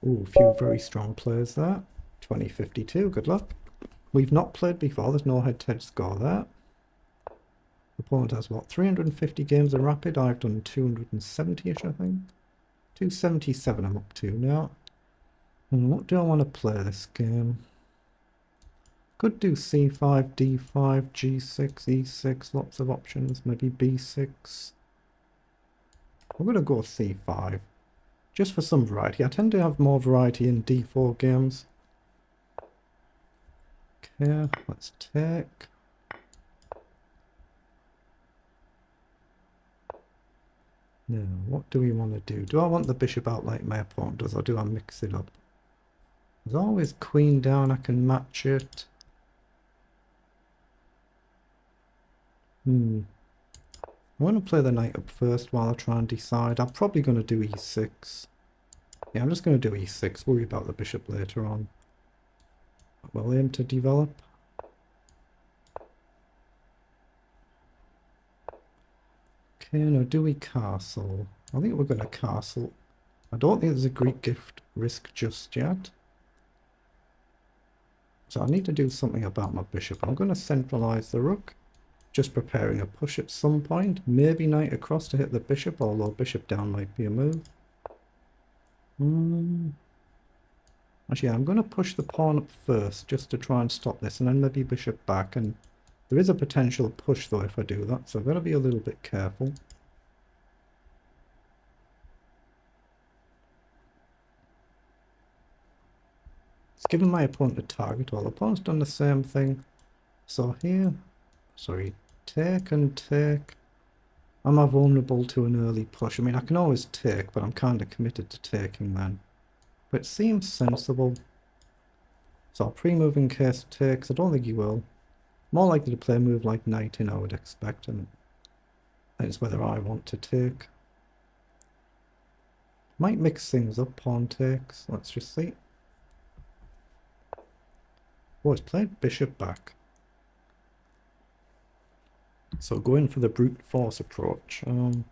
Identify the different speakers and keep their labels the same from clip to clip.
Speaker 1: Ooh, a few very strong players there. 2052, good luck. We've not played before, there's no head-to-head score there. Opponent has what, 350 games of Rapid? I've done 270-ish, I think. 277 I'm up to now. And what do I want to play this game? Could do c5, d5, g6, e6, lots of options. Maybe b6. I'm going to go c5. Just for some variety. I tend to have more variety in d4 games. Okay, let's take. Now, what do we want to do? Do I want the bishop out like my opponent does, or do I mix it up? There's always queen down, I can match it. I want to play the knight up first while I try and decide. I'm probably going to do e6. Yeah, I'm just going to do e6, worry about the bishop later on. We'll aim to develop. Okay, now do we castle? I think we're going to castle. I don't think there's a Greek gift risk just yet. So I need to do something about my bishop. I'm going to centralize the rook. Just preparing a push at some point. Maybe knight across to hit the bishop, although bishop down might be a move. Actually, yeah, I'm going to push the pawn up first just to try and stop this, and then maybe bishop back. And there is a potential push though if I do that, so I've got to be a little bit careful. It's given my opponent a target. Well, the opponent's done the same thing. So here, sorry, take and take. Am I vulnerable to an early push? I mean, I can always take, but I'm kind of committed to taking then. But it seems sensible. So I'll pre-move in case it takes. I don't think he will. More likely to play a move like knight in, I would expect, and it's whether I want to take. Might mix things up, pawn takes. Let's just see. Oh, it's played bishop back. So going for the brute force approach. I'm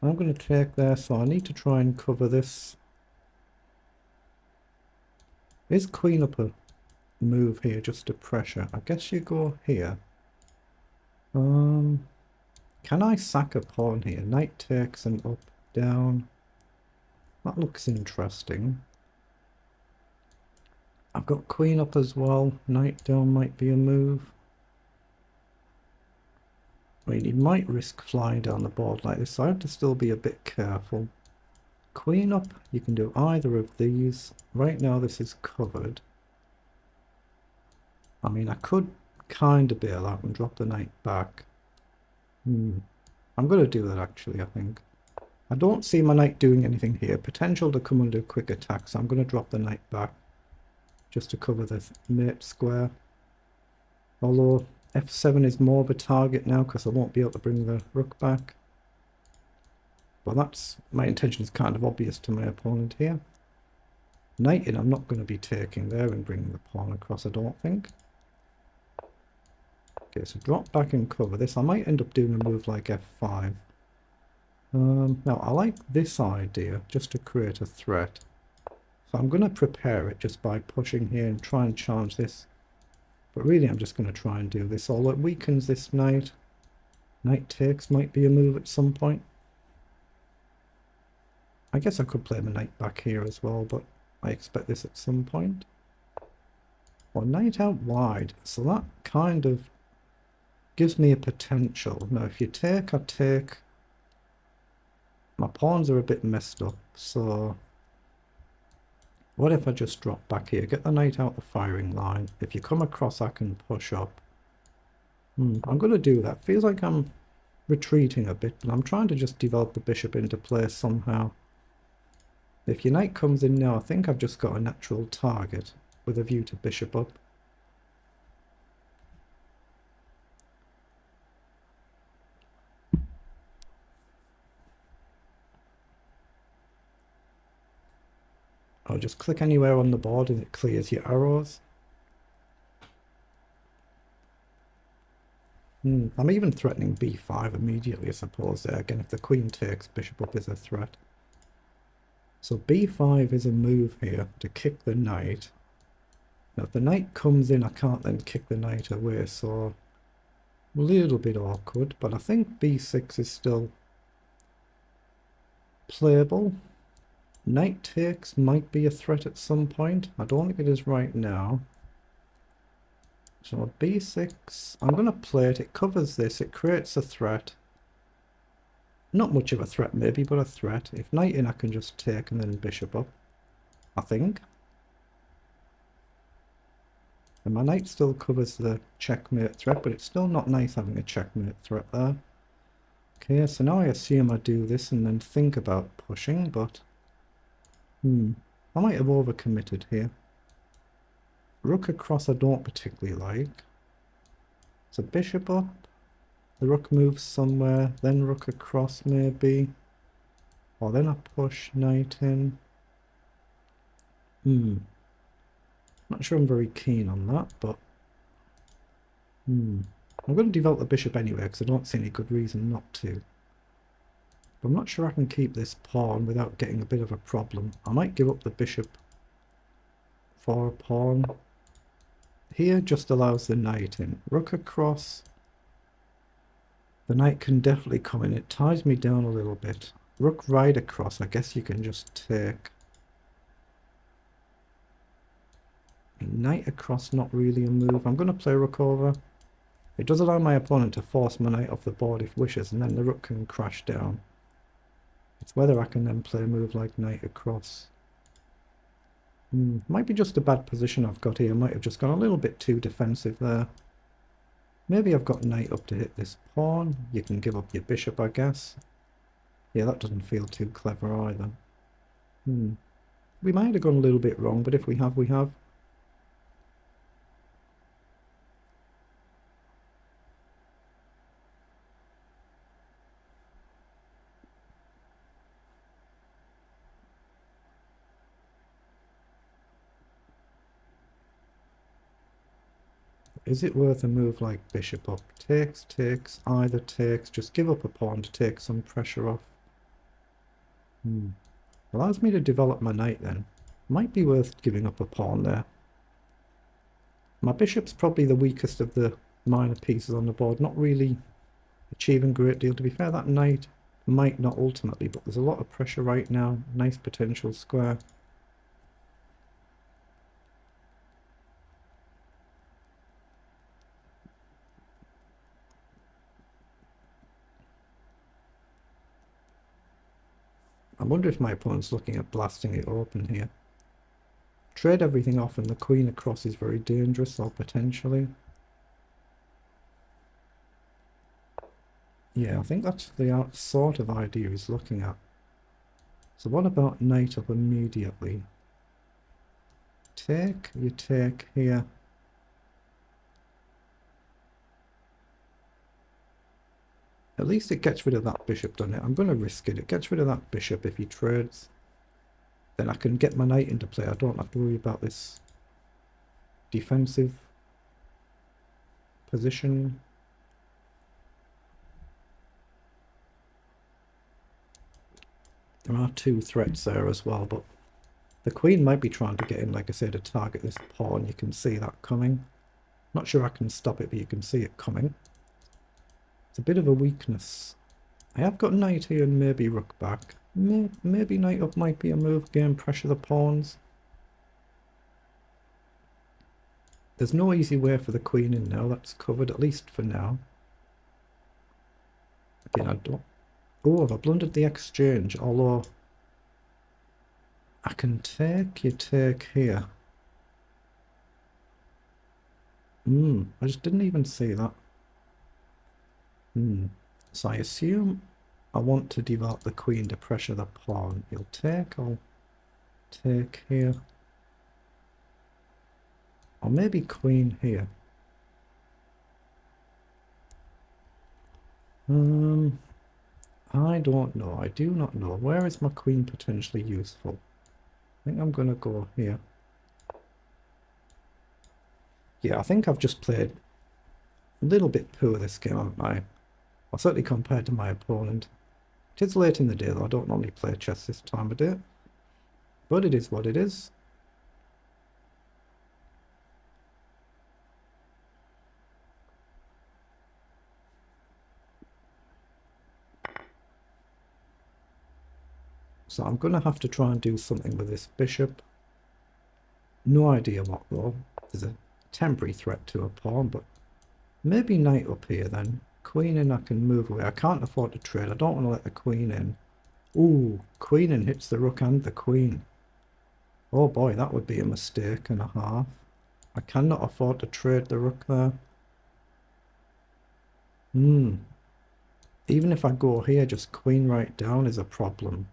Speaker 1: going to take there, so I need to try and cover this. Is queen up a move here just to pressure? I guess you go here. Can I sack a pawn here? Knight takes and up, down. That looks interesting. I've got queen up as well. Knight down might be a move. I mean, he might risk flying down the board like this, so I have to still be a bit careful. Queen up, you can do either of these. Right now this is covered. I mean, I could kind of bail out and drop the knight back. I'm going to do that actually, I think. I don't see my knight doing anything here. Potential to come under a quick attack, so I'm going to drop the knight back just to cover the mate square. Although f7 is more of a target now because I won't be able to bring the rook back. Well, that's my intention is kind of obvious to my opponent here. Knight in, I'm not going to be taking there and bringing the pawn across, I don't think. Okay, so drop back and cover this. I might end up doing a move like f5. Now, I like this idea, just to create a threat. So I'm going to prepare it just by pushing here and try and challenge this. But really, I'm just going to try and do this. Although it weakens this knight. Knight takes might be a move at some point. I guess I could play my knight back here as well, but I expect this at some point. Well, knight out wide. So that kind of gives me a potential. Now, if you take, I take. My pawns are a bit messed up, so what if I just drop back here, get the knight out the firing line. If you come across, I can push up. I'm going to do that. Feels like I'm retreating a bit, but I'm trying to just develop the bishop into place somehow. If your knight comes in now, I think I've just got a natural target with a view to bishop up. I'll just click anywhere on the board and it clears your arrows. I'm even threatening b5 immediately, I suppose, there. Again, if the queen takes, bishop up is a threat. So b5 is a move here to kick the knight. Now if the knight comes in, I can't then kick the knight away, so a little bit awkward, but I think b6 is still playable. Knight takes might be a threat at some point. I don't think it is right now. So b6, I'm going to play it. It covers this. It creates a threat. Not much of a threat maybe, but a threat. If knight in, I can just take and then bishop up, I think. And my knight still covers the checkmate threat, but it's still not nice having a checkmate threat there. Okay, so now I assume I do this and then think about pushing, but I might have overcommitted here. Rook across I don't particularly like. So bishop up. The rook moves somewhere, then rook across maybe. Or then I push knight in. Not sure I'm very keen on that, but I'm going to develop the bishop anyway because I don't see any good reason not to. But I'm not sure I can keep this pawn without getting a bit of a problem. I might give up the bishop for a pawn. Here just allows the knight in. Rook across. The knight can definitely come in. It ties me down a little bit. Rook right across. I guess you can just take. Knight across, not really a move. I'm going to play rook over. It does allow my opponent to force my knight off the board if wishes, and then the rook can crash down. It's whether I can then play a move like knight across. Might be just a bad position I've got here. Might have just gone a little bit too defensive there. Maybe I've got knight up to hit this pawn. You can give up your bishop, I guess. Yeah, that doesn't feel too clever either. We might have gone a little bit wrong, but if we have, we have. Is it worth a move like bishop up? Takes, takes, either takes. Just give up a pawn to take some pressure off. Allows me to develop my knight then. Might be worth giving up a pawn there. My bishop's probably the weakest of the minor pieces on the board. Not really achieving a great deal. To be fair, that knight might not ultimately, but there's a lot of pressure right now. Nice potential square. I wonder if my opponent's looking at blasting it open here. Trade everything off and the queen across is very dangerous, or potentially. Yeah, I think that's the sort of idea he's looking at. So what about knight up immediately? Take, you take here. At least it gets rid of that bishop, doesn't it? I'm going to risk it. It gets rid of that bishop if he trades. Then I can get my knight into play. I don't have to worry about this defensive position. There are two threats there as well, but the queen might be trying to get in, like I said, to target this pawn. You can see that coming. Not sure I can stop it, but you can see it coming. It's a bit of a weakness. I have got knight here and maybe rook back. Maybe knight up might be a move, game pressure the pawns. There's no easy way for the queen in now. That's covered, at least for now. Again, I don't... Oh, have I blundered the exchange? Although I can take, you take here. I just didn't even see that. So I assume I want to develop the queen to pressure the pawn. You'll take, I'll take here. Or maybe queen here. I don't know. I do not know. Where is my queen potentially useful? I think I'm going to go here. Yeah, I think I've just played a little bit poor this game, haven't I? Well, certainly compared to my opponent. It is late in the day though. I don't normally play chess this time of day. But it is what it is. So I'm going to have to try and do something with this bishop. No idea what though. There's a temporary threat to a pawn, but maybe knight up here then. Queen in, I can move away. I can't afford to trade. I don't want to let the queen in. Ooh, queen in hits the rook and the queen. Oh boy, that would be a mistake and a half. I cannot afford to trade the rook there. Even if I go here, just queen right down is a problem.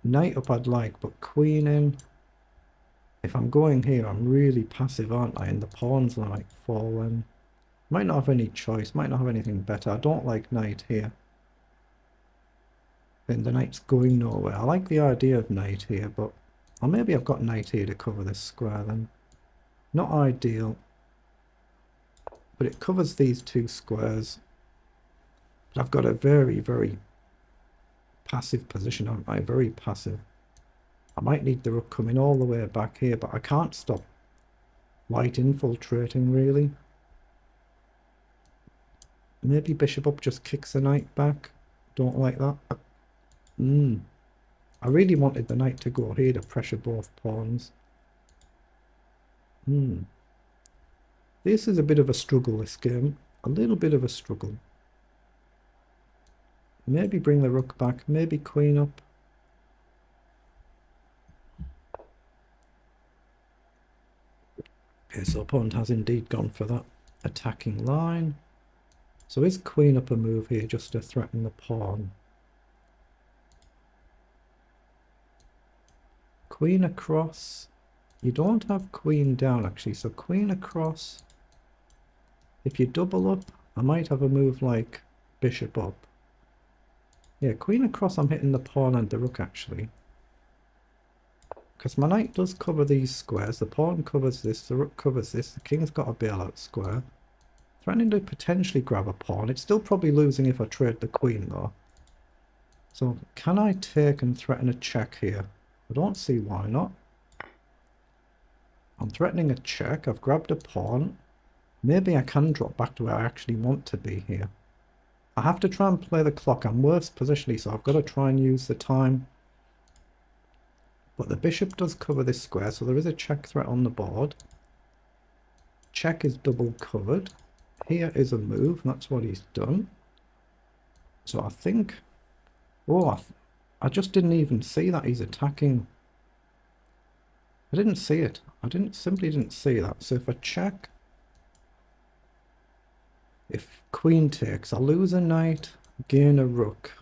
Speaker 1: Knight up I'd like, but queen in. If I'm going here, I'm really passive, aren't I? And the pawns might fall in. Might not have any choice, might not have anything better. I don't like knight here. Then the knight's going nowhere. I like the idea of knight here, but... Or maybe I've got knight here to cover this square then. Not ideal. But it covers these two squares. But I've got a very, very passive position, haven't I? Very passive. I might need the rook coming all the way back here, but I can't stop white infiltrating, really. Maybe bishop up just kicks the knight back. Don't like that. I really wanted the knight to go here to pressure both pawns. This is a bit of a struggle, this game. A little bit of a struggle. Maybe bring the rook back. Maybe queen up. Okay, so opponent has indeed gone for that attacking line. So is queen up a move here just to threaten the pawn? Queen across. You don't have queen down actually, so queen across. If you double up, I might have a move like bishop up. Yeah, queen across, I'm hitting the pawn and the rook actually. Because my knight does cover these squares, the pawn covers this, the rook covers this, the king's got a bailout square. Threatening to potentially grab a pawn. It's still probably losing if I trade the queen though. So can I take and threaten a check here? I don't see why not. I'm threatening a check. I've grabbed a pawn. Maybe I can drop back to where I actually want to be here. I have to try and play the clock. I'm worse positionally, so I've got to try and use the time. But the bishop does cover this square, so there is a check threat on the board. Check is double covered. Here is a move. That's what he's done. So I think... Oh, I just didn't even see that he's attacking. I didn't see it. Simply didn't see that. So if I check... If queen takes, I lose a knight, gain a rook.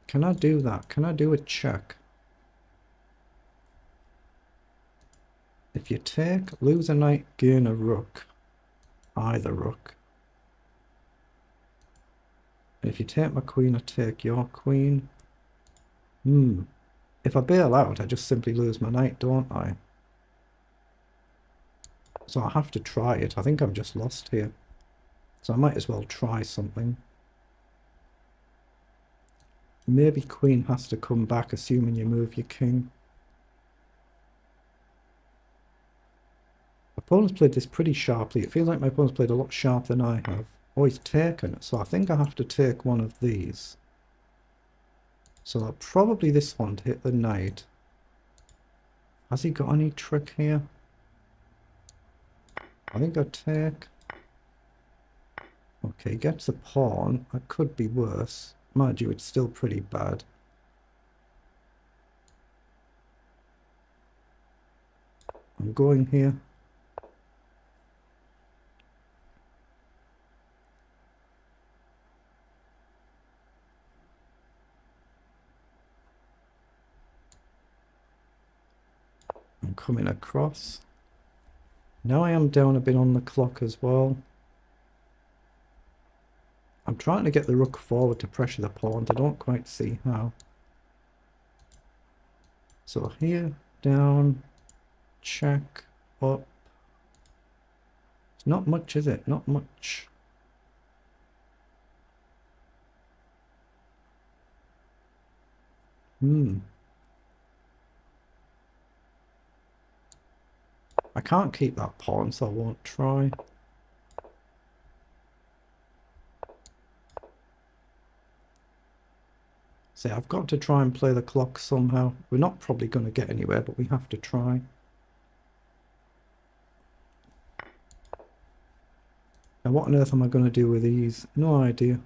Speaker 1: Can I do that? Can I do a check? If you take, lose a knight, gain a rook. Either rook. And if you take my queen, I take your queen. If I bail out, I just simply lose my knight, don't I? So I have to try it. I think I'm just lost here. So I might as well try something. Maybe queen has to come back, assuming you move your king. Opponent's played this pretty sharply. It feels like my opponent's played a lot sharper than I have. Oh, he's taken. So I think I have to take one of these. So probably this one to hit the knight. Has he got any trick here? I think I take. Okay, he gets a pawn. That could be worse. Mind you, it's still pretty bad. I'm going here. I'm coming across. Now I am down a bit on the clock as well. I'm trying to get the rook forward to pressure the pawn. I don't quite see how. So here, down, check, up. It's not much, is it? Not much. I can't keep that pawn, so I won't try. See, I've got to try and play the clock somehow. We're not probably going to get anywhere, but we have to try. Now, what on earth am I going to do with these? No idea.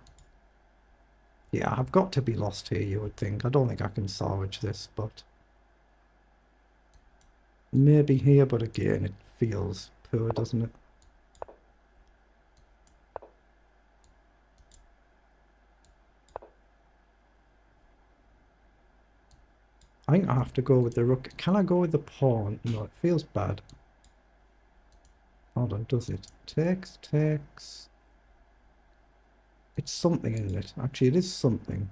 Speaker 1: Yeah, I've got to be lost here, you would think. I don't think I can salvage this, but... maybe here, but again, it feels poor, doesn't it? I think I have to go with the rook. Can I go with the pawn? No, it feels bad. Hold on, does it? Takes, takes. It's something, isn't it? Actually, it is something.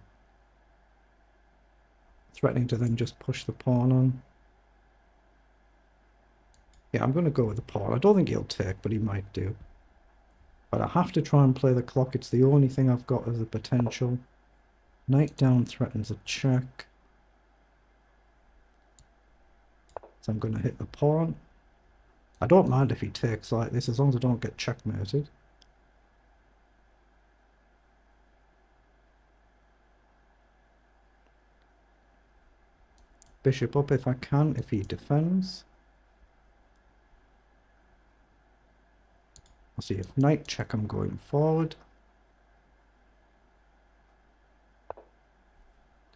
Speaker 1: Threatening to then just push the pawn on. Yeah, I'm going to go with the pawn. I don't think he'll take, but he might do. But I have to try and play the clock. It's the only thing I've got as a potential. Knight down threatens a check. So I'm going to hit the pawn. I don't mind if he takes like this, as long as I don't get checkmated. Bishop up if I can, if he defends. I'll see if knight check, I'm going forward.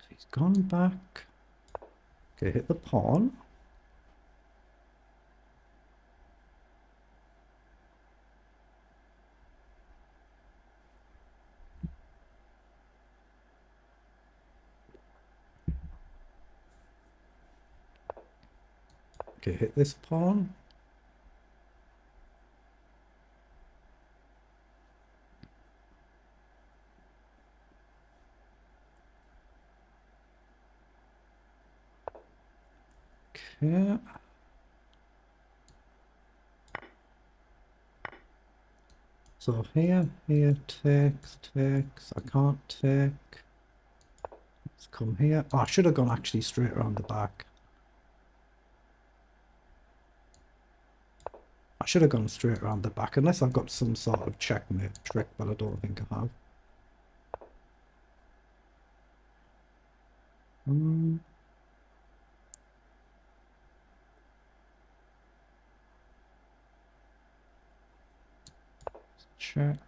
Speaker 1: He's gone back. Okay, hit the pawn. Okay, hit this pawn. Okay. So here, takes. I can't take. Let's come here. Oh, I should have gone actually straight around the back. I should have gone straight around the back, unless I've got some sort of checkmate trick, but I don't think I have. Check.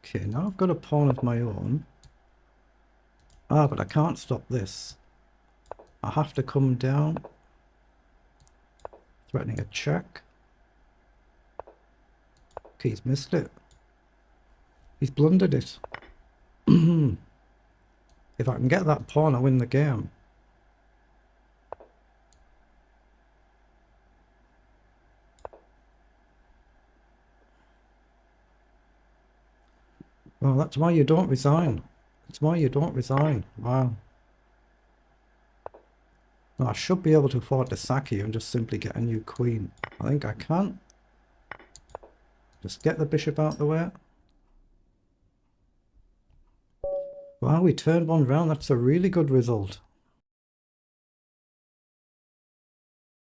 Speaker 1: Okay, now I've got a pawn of my own. Ah, but I can't stop this. I have to come down. Threatening a check. Okay, he's missed it. He's blundered it. If I can get that pawn, I win the game. Well, that's why you don't resign. That's why you don't resign. Wow. Well, I should be able to afford to sack you and just simply get a new queen. I think I can. Just get the bishop out the way. Wow, we turned one round. That's a really good result.